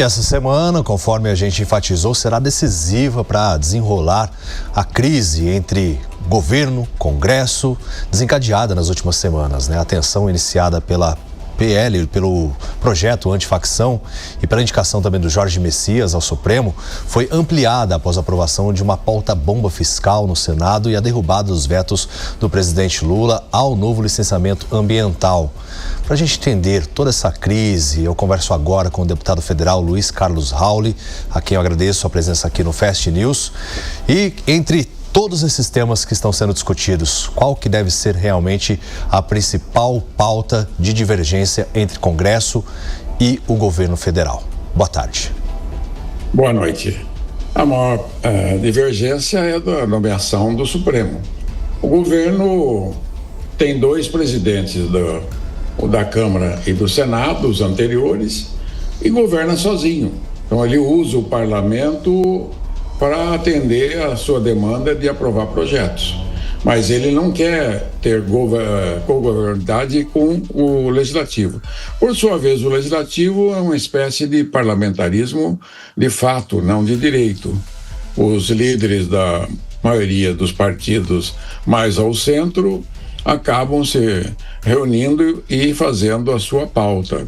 E essa semana, conforme a gente enfatizou, será decisiva para desenrolar a crise entre governo, Congresso, desencadeada nas últimas semanas, né? A tensão iniciada pela PL, pelo projeto antifacção e pela indicação também do Jorge Messias ao Supremo, foi ampliada após a aprovação de uma pauta-bomba fiscal no Senado e a derrubada dos vetos do presidente Lula ao novo licenciamento ambiental. Para a gente entender toda essa crise, eu converso agora com o deputado federal Luiz Carlos Rauli, a quem eu agradeço a presença aqui no Fast News. E entre todos esses temas que estão sendo discutidos, qual que deve ser realmente a principal pauta de divergência entre Congresso e o governo federal? Boa tarde. Boa noite. A maior divergência é da nomeação do Supremo. O governo tem dois presidentes da Câmara e do Senado, os anteriores, e governa sozinho. Então ele usa o parlamento para atender a sua demanda de aprovar projetos. Mas ele não quer ter co-governabilidade com o Legislativo. Por sua vez, o Legislativo é uma espécie de parlamentarismo de fato, não de direito. Os líderes da maioria dos partidos mais ao centro acabam se reunindo e fazendo a sua pauta.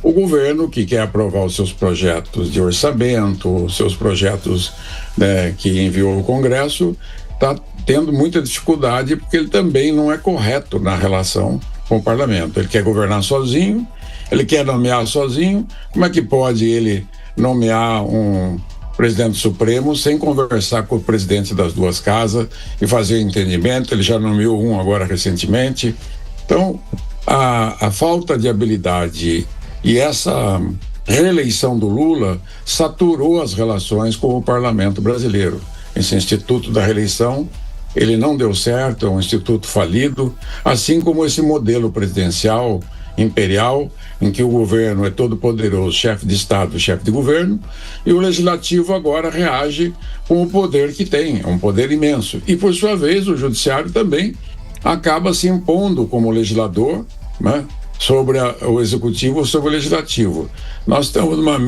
O governo, que quer aprovar os seus projetos de orçamento, os seus projetos, né, que enviou ao Congresso, está tendo muita dificuldade porque ele também não é correto na relação com o parlamento. Ele quer governar sozinho, ele quer nomear sozinho. Como é que pode ele nomear um presidente supremo sem conversar com o presidente das duas casas e fazer entendimento? Ele já nomeou um agora recentemente. Então, a falta de habilidade e essa reeleição do Lula saturou as relações com o parlamento brasileiro. Esse instituto da reeleição, ele não deu certo, é um instituto falido, assim como esse modelo presidencial imperial, em que o governo é todo poderoso, chefe de Estado, chefe de governo, e o Legislativo agora reage com o poder que tem, é um poder imenso. E, por sua vez, o Judiciário também acaba se impondo como legislador, né, sobre o Executivo ou sobre o Legislativo. Nós estamos no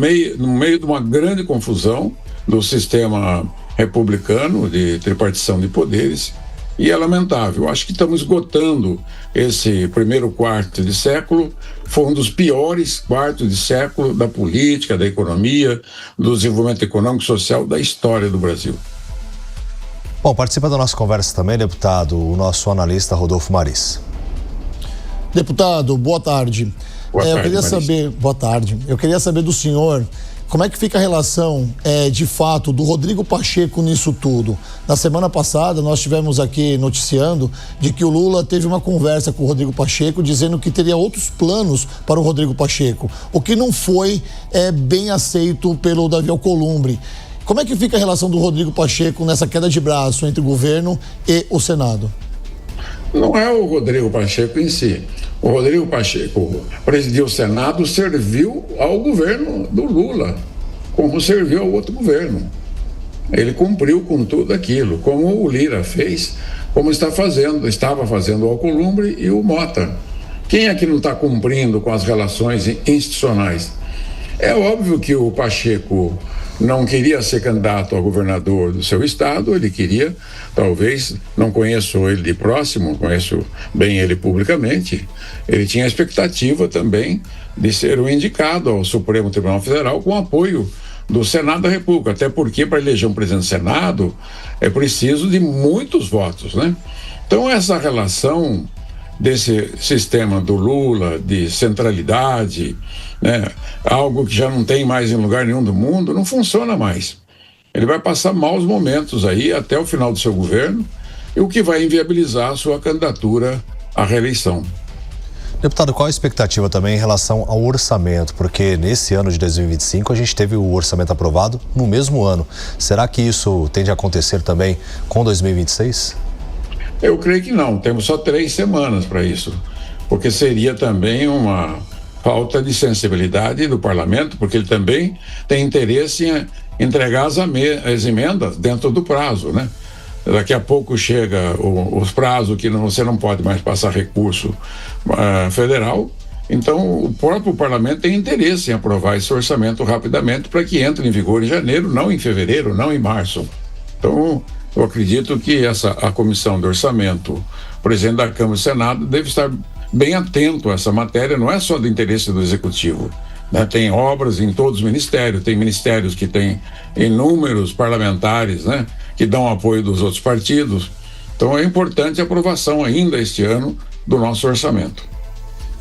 meio de uma grande confusão do sistema republicano de tripartição de poderes e é lamentável. Acho que estamos esgotando esse primeiro quarto de século. Foi um dos piores quartos de século da política, da economia, do desenvolvimento econômico e social da história do Brasil. Bom, participa da nossa conversa também, deputado, o nosso analista Rodolfo Maris. Deputado, boa tarde. Boa tarde. Eu queria saber do senhor como é que fica a relação, de fato, do Rodrigo Pacheco nisso tudo. Na semana passada, nós estivemos aqui noticiando de que o Lula teve uma conversa com o Rodrigo Pacheco dizendo que teria outros planos para o Rodrigo Pacheco, o que não foi bem aceito pelo Davi Alcolumbre. Como é que fica a relação do Rodrigo Pacheco nessa queda de braço entre o governo e o Senado? Não é o Rodrigo Pacheco em si. O Rodrigo Pacheco presidiu o Senado, serviu ao governo do Lula, como serviu ao outro governo. Ele cumpriu com tudo aquilo, como o Lira fez, como estava fazendo o Alcolumbre e o Mota. Quem é que não está cumprindo com as relações institucionais? É óbvio que o Pacheco não queria ser candidato a governador do seu estado, ele queria, talvez, não conheço ele de próximo, conheço bem ele publicamente, ele tinha a expectativa também de ser o indicado ao Supremo Tribunal Federal com apoio do Senado da República, até porque para eleger um presidente do Senado é preciso de muitos votos, né? Então essa relação desse sistema do Lula, de centralidade, né, algo que já não tem mais em lugar nenhum do mundo, não funciona mais. Ele vai passar maus momentos aí até o final do seu governo, e o que vai inviabilizar a sua candidatura à reeleição. Deputado, qual a expectativa também em relação ao orçamento? Porque nesse ano de 2025 a gente teve o orçamento aprovado no mesmo ano. Será que isso tende a acontecer também com 2026? Eu creio que não, temos só 3 semanas para isso, porque seria também uma falta de sensibilidade do parlamento, porque ele também tem interesse em entregar as emendas dentro do prazo, né? Daqui a pouco chega os prazos que você não pode mais passar recurso federal, Então, o próprio parlamento tem interesse em aprovar esse orçamento rapidamente para que entre em vigor em janeiro, não em fevereiro, não em março. Então, eu acredito que a comissão de orçamento, o presidente da Câmara e do Senado, deve estar bem atento a essa matéria, não é só do interesse do Executivo, né? Tem obras em todos os ministérios, tem ministérios que têm inúmeros parlamentares, né, que dão apoio dos outros partidos. Então é importante a aprovação ainda este ano do nosso orçamento.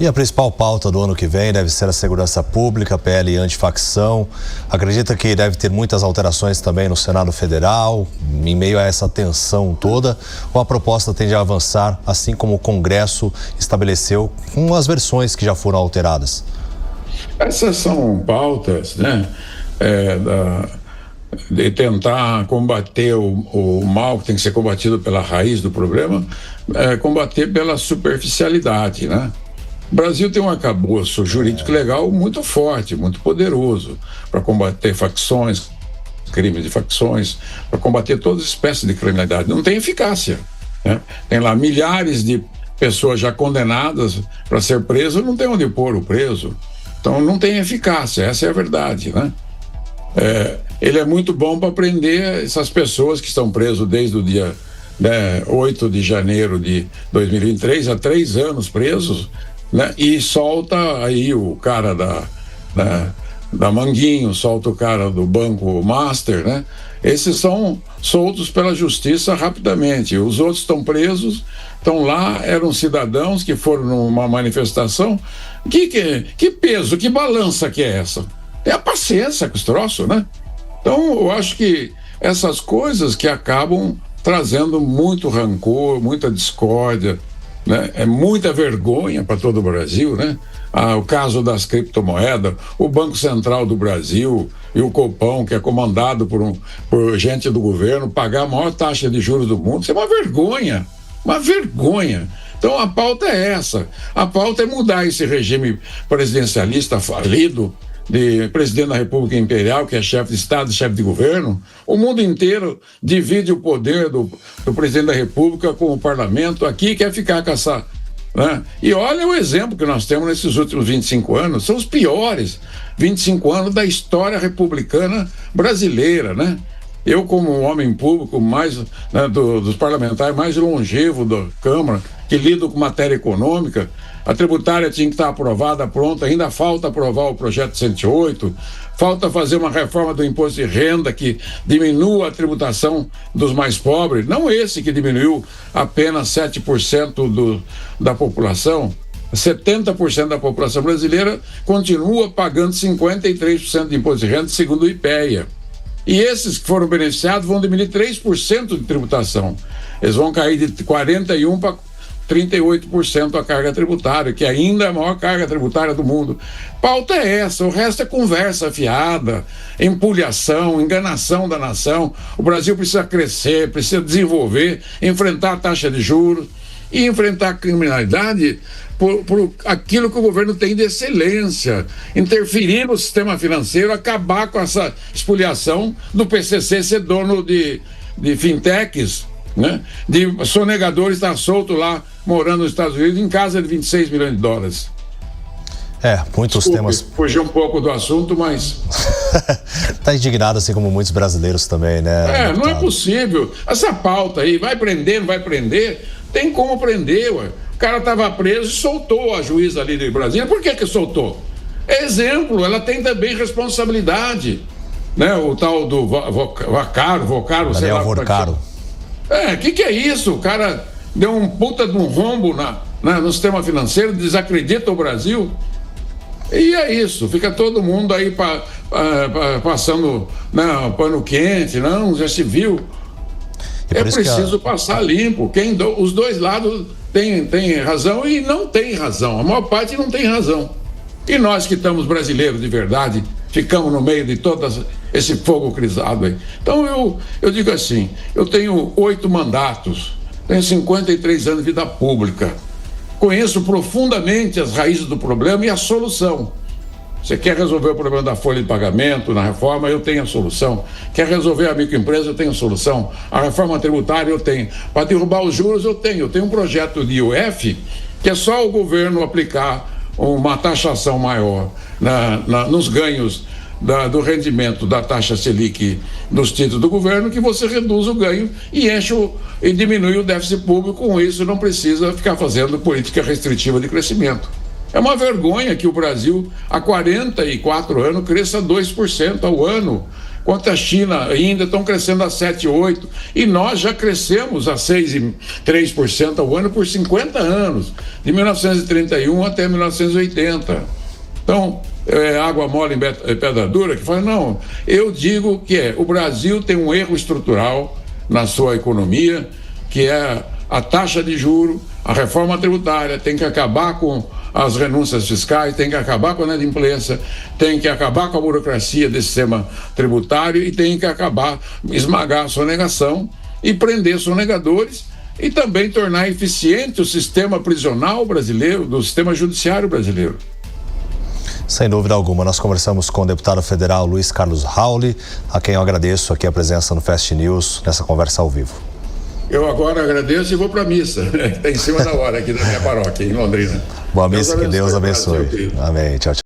E a principal pauta do ano que vem deve ser a segurança pública, PL antifacção. Acredita que deve ter muitas alterações também no Senado Federal, em meio a essa tensão toda? Ou a proposta tende a avançar, assim como o Congresso estabeleceu, com as versões que já foram alteradas? Essas são pautas, né, de tentar combater o mal que tem que ser combatido pela raiz do problema, combater pela superficialidade, né? O Brasil tem um arcabouço jurídico legal muito forte, muito poderoso para combater facções, crimes de facções, para combater toda espécie de criminalidade. Não tem eficácia, né? Tem lá milhares de pessoas já condenadas para ser preso, não tem onde pôr o preso. Então não tem eficácia, essa é a verdade, né? Ele é muito bom para prender essas pessoas que estão presas desde o dia 8 de janeiro de 2023, há 3 anos presos, né? E solta aí o cara da Manguinho, solta o cara do Banco Master, né? Esses são soltos pela justiça rapidamente. Os outros estão presos, estão lá, eram cidadãos que foram numa manifestação. Que peso, que balança que é essa? É a paciência com os troços, né? Então, eu acho que essas coisas que acabam trazendo muito rancor, muita discórdia, né? É muita vergonha para todo o Brasil, né? O caso das criptomoedas, o Banco Central do Brasil e o Copom, que é comandado por gente do governo, pagar a maior taxa de juros do mundo, isso é uma vergonha, uma vergonha. Então a pauta é essa, a pauta é mudar esse regime presidencialista falido, de presidente da República Imperial, que é chefe de Estado e chefe de governo. O mundo inteiro divide o poder do presidente da República com o parlamento, aqui quer ficar com essa, né? E olha o exemplo que nós temos nesses últimos 25 anos, são os piores 25 anos da história republicana brasileira, né? Eu, como homem público mais, né, dos parlamentares mais longevo da Câmara, que lido com matéria econômica, a tributária tinha que estar aprovada, pronta, ainda falta aprovar o projeto 108, falta fazer uma reforma do imposto de renda que diminua a tributação dos mais pobres, não esse que diminuiu apenas 7% da população. 70% da população brasileira continua pagando 53% de imposto de renda, segundo o IPEA. E esses que foram beneficiados vão diminuir 3% de tributação. Eles vão cair de 41% para 38% a carga tributária, que ainda é a maior carga tributária do mundo. Pauta é essa, o resto é conversa fiada, empulhação, enganação da nação. O Brasil precisa crescer, precisa desenvolver, enfrentar a taxa de juros e enfrentar a criminalidade por aquilo que o governo tem de excelência, interferir no sistema financeiro, acabar com essa espoliação do PCC ser dono de fintechs, né? De sonegadores estar solto lá, morando nos Estados Unidos, em casa de 26 milhões de dólares. Muitos temas. Fugir um pouco do assunto, mas... Está indignado, assim como muitos brasileiros também, né? Não é possível. Essa pauta aí, vai prender, não vai prender? Tem como prender, ué. O cara estava preso e soltou a juíza ali de Brasília. Por que soltou? É exemplo, ela tem também responsabilidade, né? O tal do Vocaro, sei lá. Vocaro. Que é isso? O cara deu um puta de um rombo no sistema financeiro, desacredita o Brasil. E é isso, fica todo mundo aí passando pano quente, não, já se viu. É preciso passar limpo. Os dois lados têm razão e não tem razão. A maior parte não tem razão. E nós que estamos brasileiros de verdade, ficamos no meio de todo esse fogo crisado aí. Então eu digo assim, eu tenho 8 mandatos, tenho 53 anos de vida pública, conheço profundamente as raízes do problema e a solução. Você quer resolver o problema da folha de pagamento na reforma, eu tenho a solução. Quer resolver a microempresa, eu tenho a solução. A reforma tributária, eu tenho. Para derrubar os juros, eu tenho um projeto de IOF, que é só o governo aplicar uma taxação maior nos ganhos do rendimento da taxa Selic dos títulos do governo, que você reduz o ganho e diminui o déficit público. Com isso, não precisa ficar fazendo política restritiva de crescimento. É uma vergonha que o Brasil, há 44 anos, cresça 2% ao ano, enquanto a China ainda estão crescendo a 7%, 8%, e nós já crescemos a 6,3% ao ano por 50 anos, de 1931 até 1980. Então, água mole em pedra dura, que fala, não, eu digo que o Brasil tem um erro estrutural na sua economia, que é a taxa de juros, a reforma tributária, tem que acabar com as renúncias fiscais, tem que acabar com a inadimplência, tem que acabar com a burocracia desse sistema tributário e tem que esmagar a sonegação e prender sonegadores e também tornar eficiente o sistema prisional brasileiro, do sistema judiciário brasileiro. Sem dúvida alguma, nós conversamos com o deputado federal Luiz Carlos Rauli, a quem eu agradeço aqui a presença no Fast News, nessa conversa ao vivo. Eu agora agradeço e vou para a missa, está em cima da hora aqui da minha paróquia, em Londrina. Boa missa, que Deus abençoe. Amém, tchau, tchau.